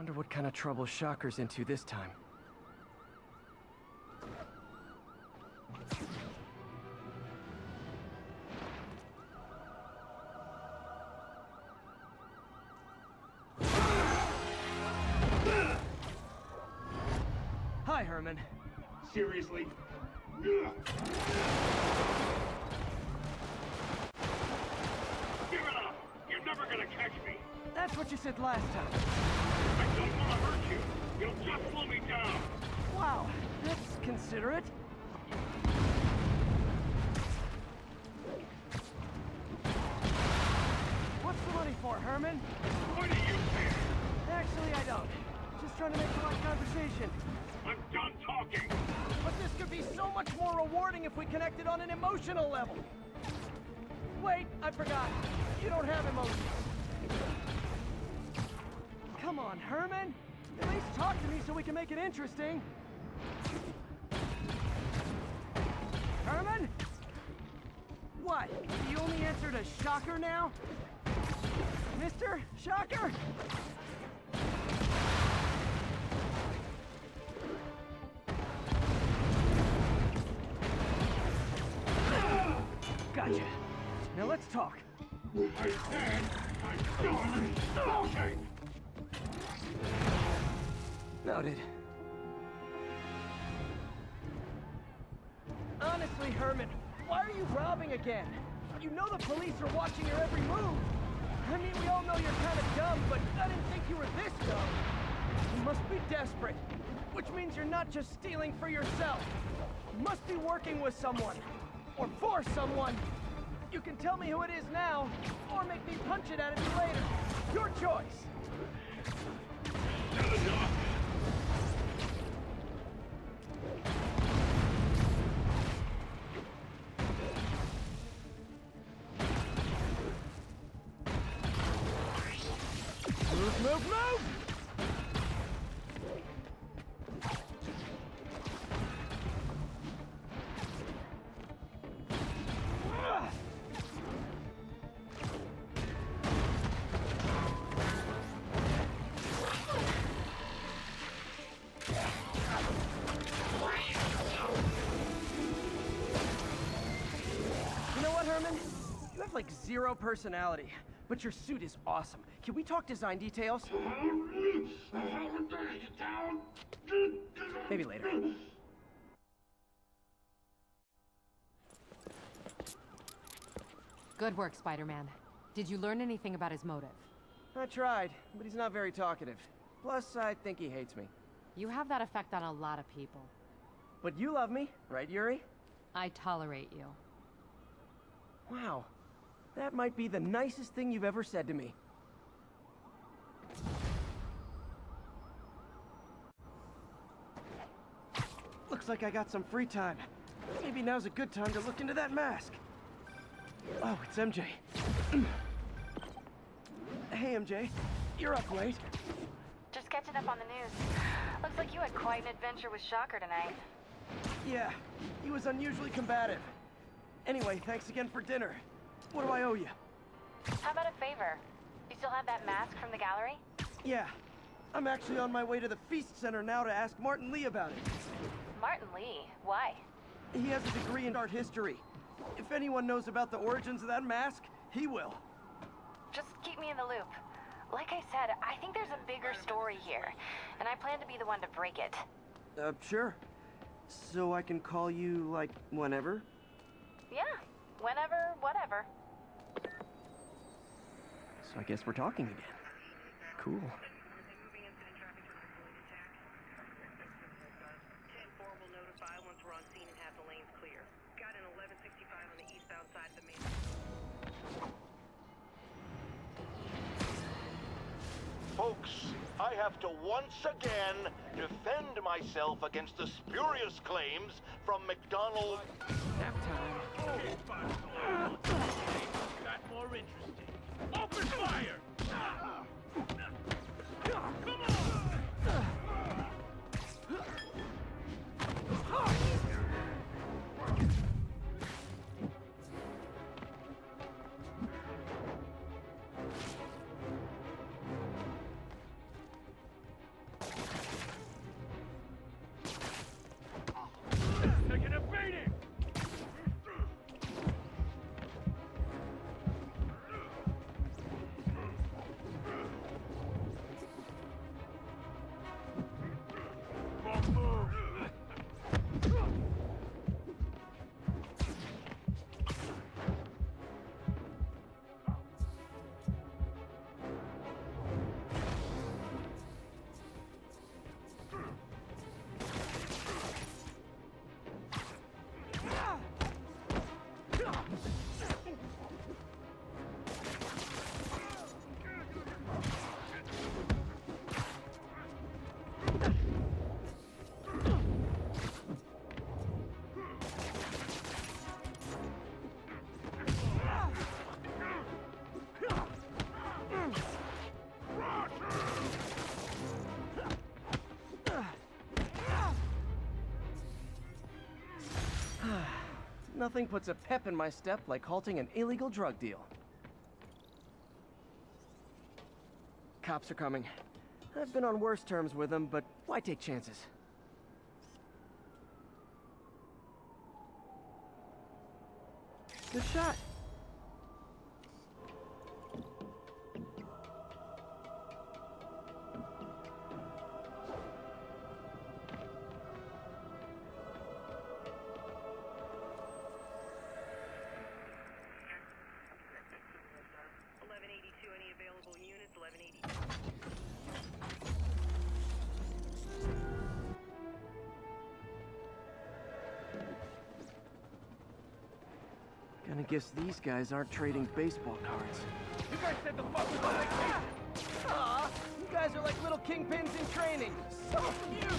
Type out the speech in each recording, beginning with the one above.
Wonder what kind of trouble Shocker's into this time. Hi, Herman. Seriously? Give it up! You're never gonna catch me! That's what you said last time. I don't want to hurt you! You'll just slow me down! Wow, that's considerate. What's the money for, Herman? Why do you care? Actually, I don't. Just trying to make polite conversation. I'm done talking! But this could be so much more rewarding if we connected on an emotional level. Wait, I forgot. You don't have emotions. Come on, Herman. At least talk to me so we can make it interesting. Herman? What? You only answered a Shocker now? Mr. Shocker? Gotcha. Now let's talk. I said I'm done talking! Noted. Honestly, Herman, why are you robbing again? You know the police are watching your every move. I mean, we all know you're kind of dumb, but I didn't think you were this dumb. You must be desperate, which means you're not just stealing for yourself. You must be working with someone, or for someone. You can tell me who it is now, or make me punch it out of you later. Your choice. Move! You know what, Herman? You have like zero personality, but your suit is awesome. Can we talk design details? Maybe later. Good work, Spider-Man. Did you learn anything about his motive? I tried, but he's not very talkative. Plus, I think he hates me. You have that effect on a lot of people. But you love me, right, Yuri? I tolerate you. Wow. That might be the nicest thing you've ever said to me. Looks like I got some free time. Maybe now's a good time to look into that mask. Oh, it's MJ. Hey, MJ. You're up late. Just catching up on the news. Looks like you had quite an adventure with Shocker tonight. Yeah, he was unusually combative. Anyway, thanks again for dinner. What do I owe you? How about a favor? You still have that mask from the gallery? Yeah, I'm actually on my way to the Feast Center now to ask Martin Lee about it. Martin Lee? Why? He has a degree in art history. If anyone knows about the origins of that mask, he will. Just keep me in the loop. Like I said, I think there's a bigger story here, and I plan to be the one to break it. Sure. So I can call you, like, whenever? Yeah, whenever, whatever. So I guess we're talking again. Cool. Folks, I have to once again defend myself against the spurious claims from McDonald. Nap time. Got more interesting. Open fire! Come on! Nothing puts a pep in my step like halting an illegal drug deal. Cops are coming. I've been on worse terms with them, but why take chances? Good shot. Gonna guess these guys aren't trading baseball cards. You guys said the fuck was on vacation. Aw, you guys are like little kingpins in training. So cute!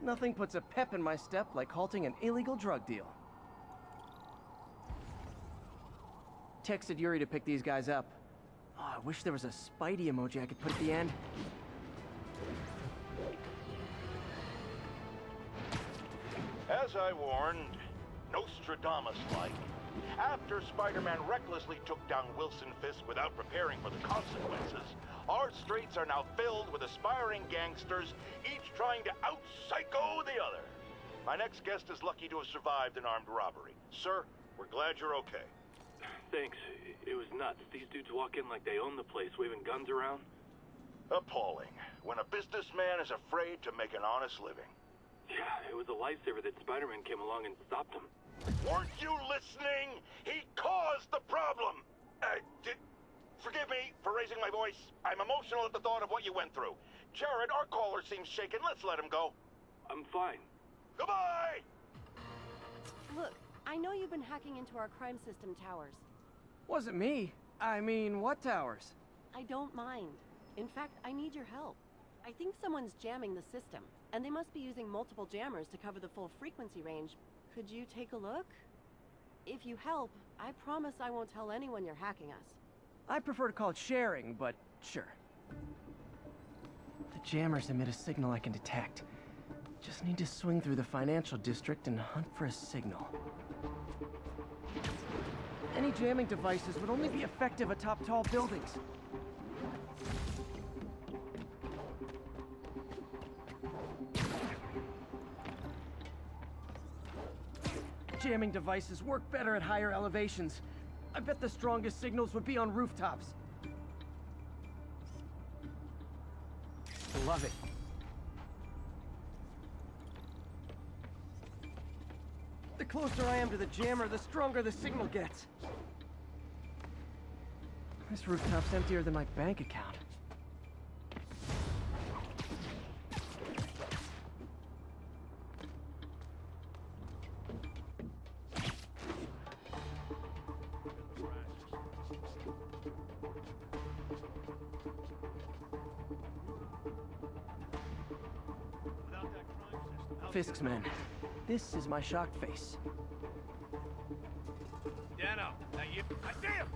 Nothing puts a pep in my step like halting an illegal drug deal. Texted Yuri to pick these guys up. Oh, I wish there was a Spidey emoji I could put at the end. As I warned, Nostradamus-like, after Spider-Man recklessly took down Wilson Fisk without preparing for the consequences, our streets are now filled with aspiring gangsters, each trying to out-psycho the other. My next guest is lucky to have survived an armed robbery. Sir, we're glad you're okay. Thanks. It was nuts. These dudes walk in like they own the place, waving guns around. Appalling. When a businessman is afraid to make an honest living. Yeah, it was a lifesaver that Spider-Man came along and stopped him. Weren't you listening? He caused the problem! Forgive me for raising my voice. I'm emotional at the thought of what you went through. Jared, our caller seems shaken. Let's let him go. I'm fine. Goodbye! Look, I know you've been hacking into our crime system towers. Wasn't me. I mean, what towers? I don't mind. In fact, I need your help. I think someone's jamming the system, and they must be using multiple jammers to cover the full frequency range. Could you take a look? If you help, I promise I won't tell anyone you're hacking us. I prefer to call it sharing, but sure. The jammers emit a signal I can detect. Just need to swing through the financial district and hunt for a signal. Any jamming devices would only be effective atop tall buildings. Jamming devices work better at higher elevations. I bet the strongest signals would be on rooftops. Love it. The closer I am to the jammer, the stronger the signal gets. This rooftop's emptier than my bank account. Fisk's men. This is my shocked face. Dano, that you? I see him!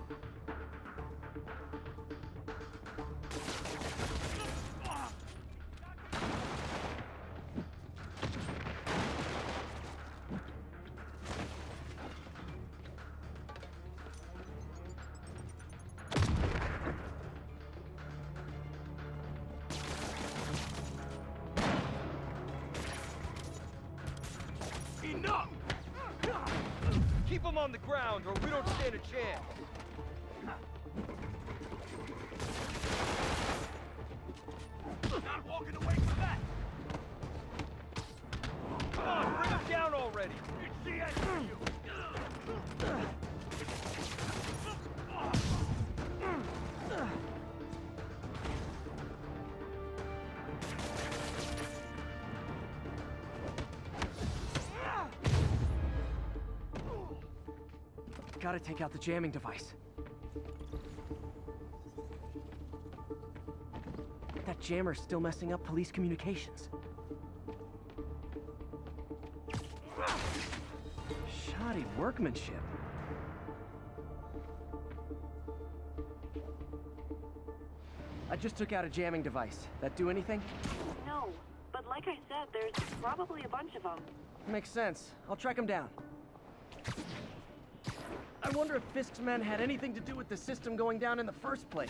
Enough! Keep them on the ground, or we don't stand a chance. Not walking away from that! Come on, bring them down already! You see, I see you! Gotta take out the jamming device. That jammer's still messing up police communications. Shoddy workmanship. I just took out a jamming device. That do anything? No, but like I said, there's probably a bunch of them. Makes sense. I'll track him down. I wonder if Fisk's men had anything to do with the system going down in the first place.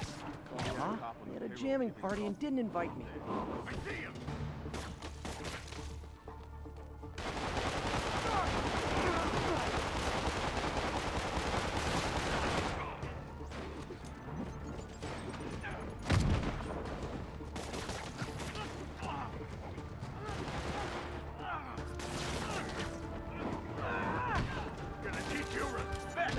Huh? They had a jamming party and didn't invite me. I see him! Gonna teach you respect!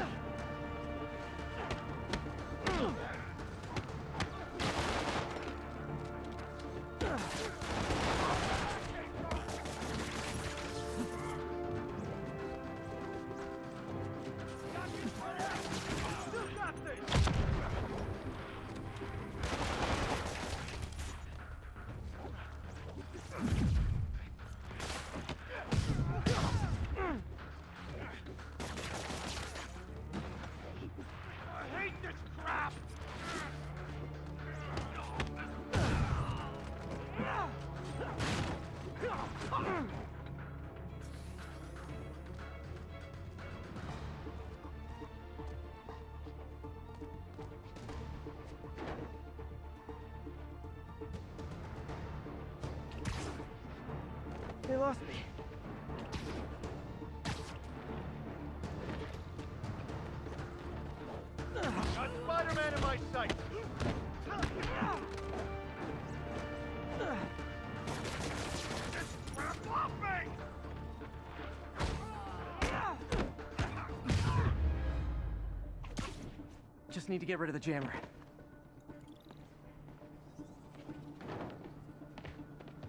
I hate this crap! They lost me. Got Spider-Man in my sight! This crap off me! Just need to get rid of the jammer.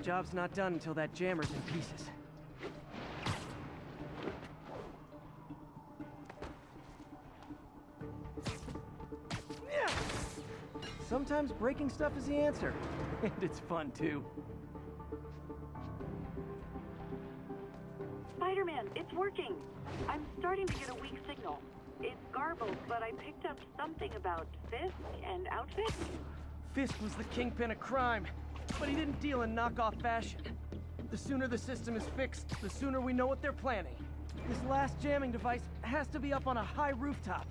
Job's not done until that jammer's in pieces. Sometimes breaking stuff is the answer. And it's fun, too. Spider-Man, it's working. I'm starting to get a weak signal. It's garbled, but I picked up something about Fisk and outfits. Fisk was the kingpin of crime, but he didn't deal in knockoff fashion. The sooner the system is fixed, the sooner we know what they're planning. This last jamming device has to be up on a high rooftop.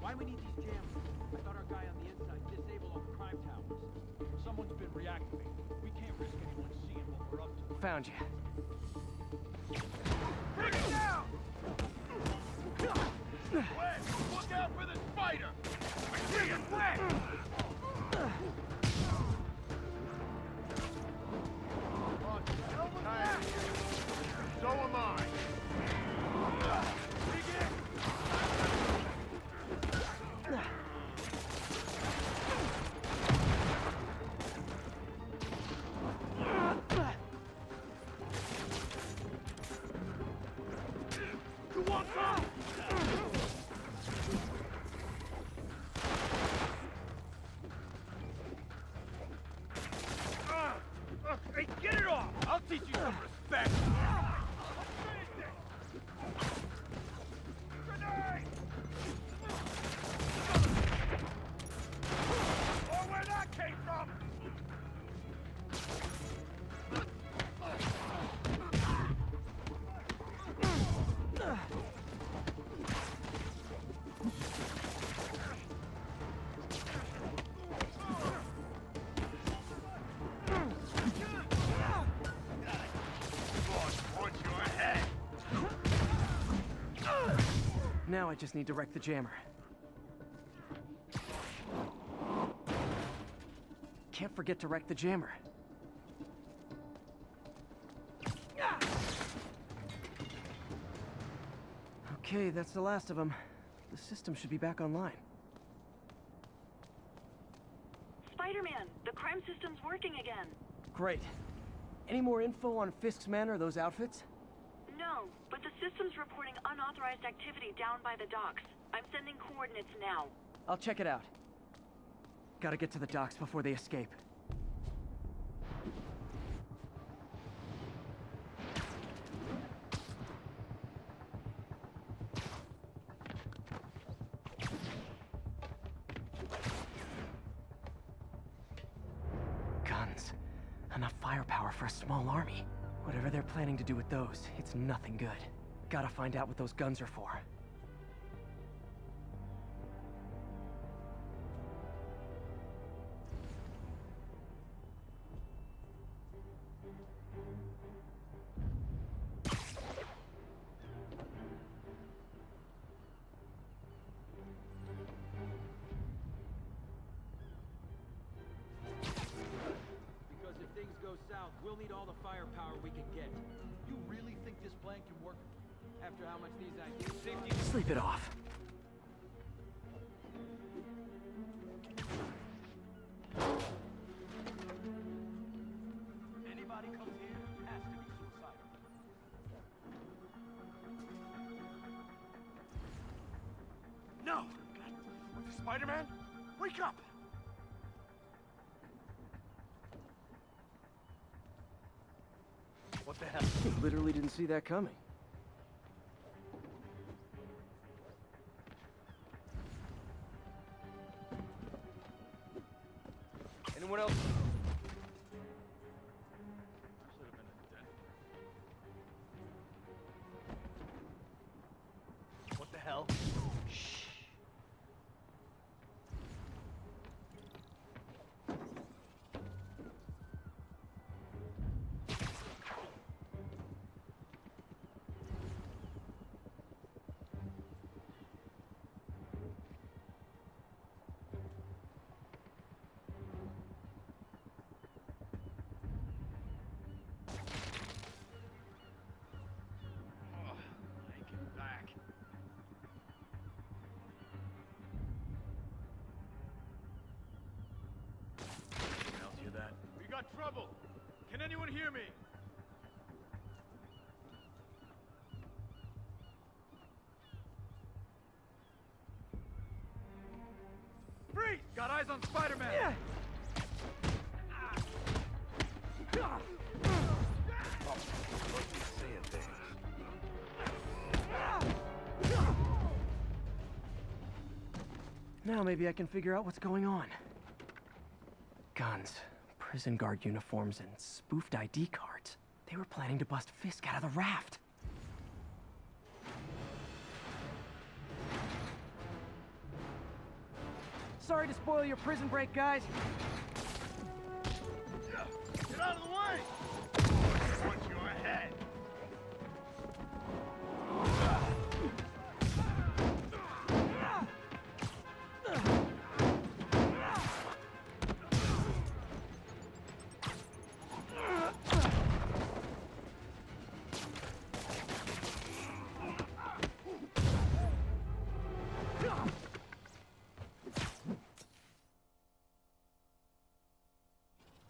Why we need these jammers? I thought our guy on the inside disabled all the crime towers. Someone's been reactivated. We can't risk anyone seeing what we're up to. Found you. Bring it down! Wes, look out for the spider! I see it, Wes! So am I. You want some? Hey, get it off! I'll teach you some respect! Grenade! Or where that came from! Now I just need to wreck the jammer. Can't forget to wreck the jammer. Okay, that's the last of them. The system should be back online. Spider-Man, the crime system's working again. Great. Any more info on Fisk's men or those outfits? No, but the system's reporting unauthorized activity down by the docks. I'm sending coordinates now. I'll check it out. Gotta get to the docks before they escape. Guns. Enough firepower for a small army. Whatever they're planning to do with those, it's nothing good. Gotta find out what those guns are for. Because if things go south, we'll need all the firepower we can get. You really think this plan can work? After how much these ideas... Safety... Sleep it off. Anybody comes here has to be suicidal. No! Spider-Man, wake up! What the hell? Literally didn't see that coming. Anyone else? What the hell? Shh. We got trouble! Can anyone hear me? Freeze! Got eyes on Spider-Man! Yeah. Now maybe I can figure out what's going on. Guns, prison guard uniforms, and spoofed ID cards. They were planning to bust Fisk out of the raft. Sorry to spoil your prison break, guys. Get out of the way! Punch your head!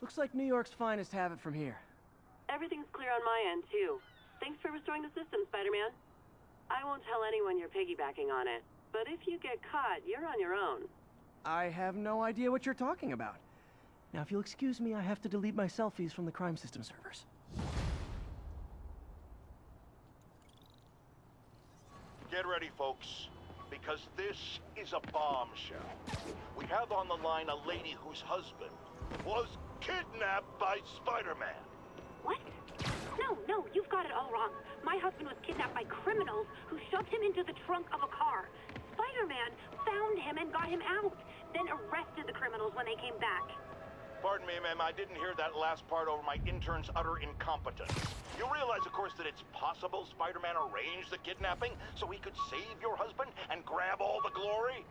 Looks like New York's finest have it from here. Everything's clear on my end, too. Thanks for restoring the system, Spider-Man. I won't tell anyone you're piggybacking on it, but if you get caught, you're on your own. I have no idea what you're talking about. Now, if you'll excuse me, I have to delete my selfies from the crime system servers. Get ready, folks, because this is a bombshell. We have on the line a lady whose husband was kidnapped by Spider-Man. What? No, you've got it all wrong. My husband was kidnapped by criminals who shoved him into the trunk of a car. Spider-Man found him and got him out, then arrested the criminals when they came back. Pardon me, ma'am, I didn't hear that last part over my intern's utter incompetence. You realize, of course, that it's possible Spider-Man arranged the kidnapping so he could save your husband and grab all the glory?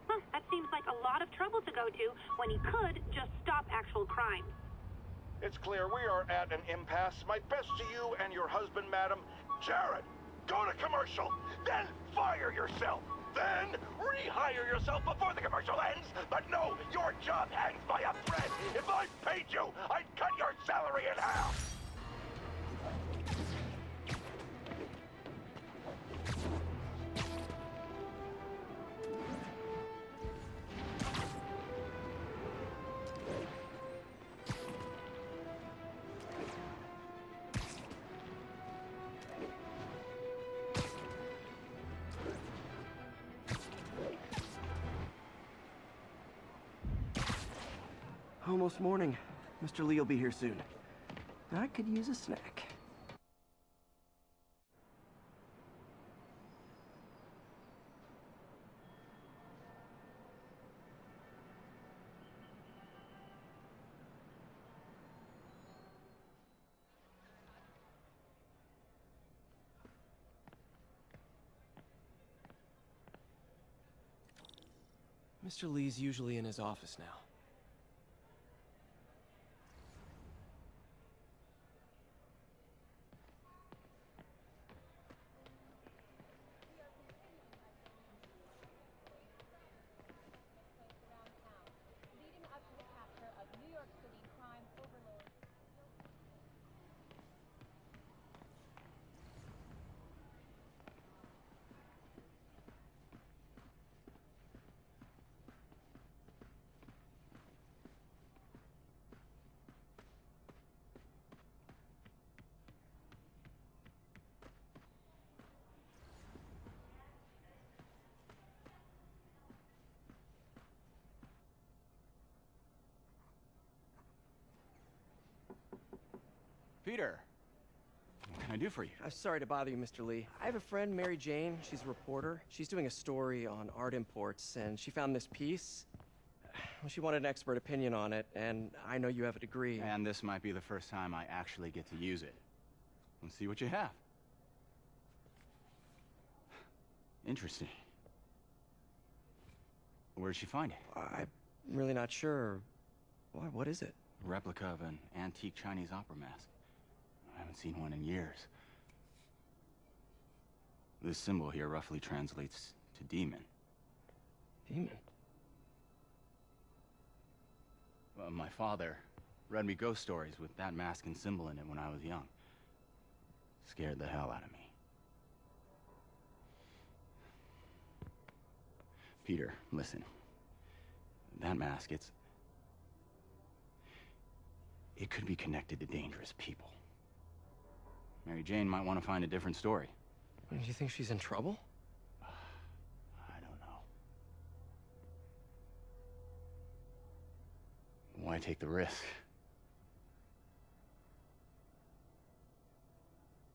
Huh, that seems like a lot of trouble to go to when he could just stop actual crime. It's clear we are at an impasse. My best to you and your husband, madam. Jared, go to commercial, then fire yourself. Then rehire yourself before the commercial ends. But no, your job hangs by a thread. If I paid you, I'd cut your salary in half. Almost morning. Mr. Lee will be here soon. I could use a snack. Mr. Lee's usually in his office now. Peter, what can I do for you? I'm sorry to bother you, Mr. Lee. I have a friend, Mary Jane. She's a reporter. She's doing a story on art imports, and she found this piece. Well, she wanted an expert opinion on it, and I know you have a degree. And this might be the first time I actually get to use it. Let's see what you have. Interesting. Where'd she find it? I'm really not sure. Why, what is it? A replica of an antique Chinese opera mask. I haven't seen one in years. This symbol here roughly translates to demon. Demon? Well, my father read me ghost stories with that mask and symbol in it when I was young. Scared the hell out of me. Peter, listen. That mask, it could be connected to dangerous people. Mary Jane might want to find a different story. Do you think she's in trouble? I don't know. Why take the risk?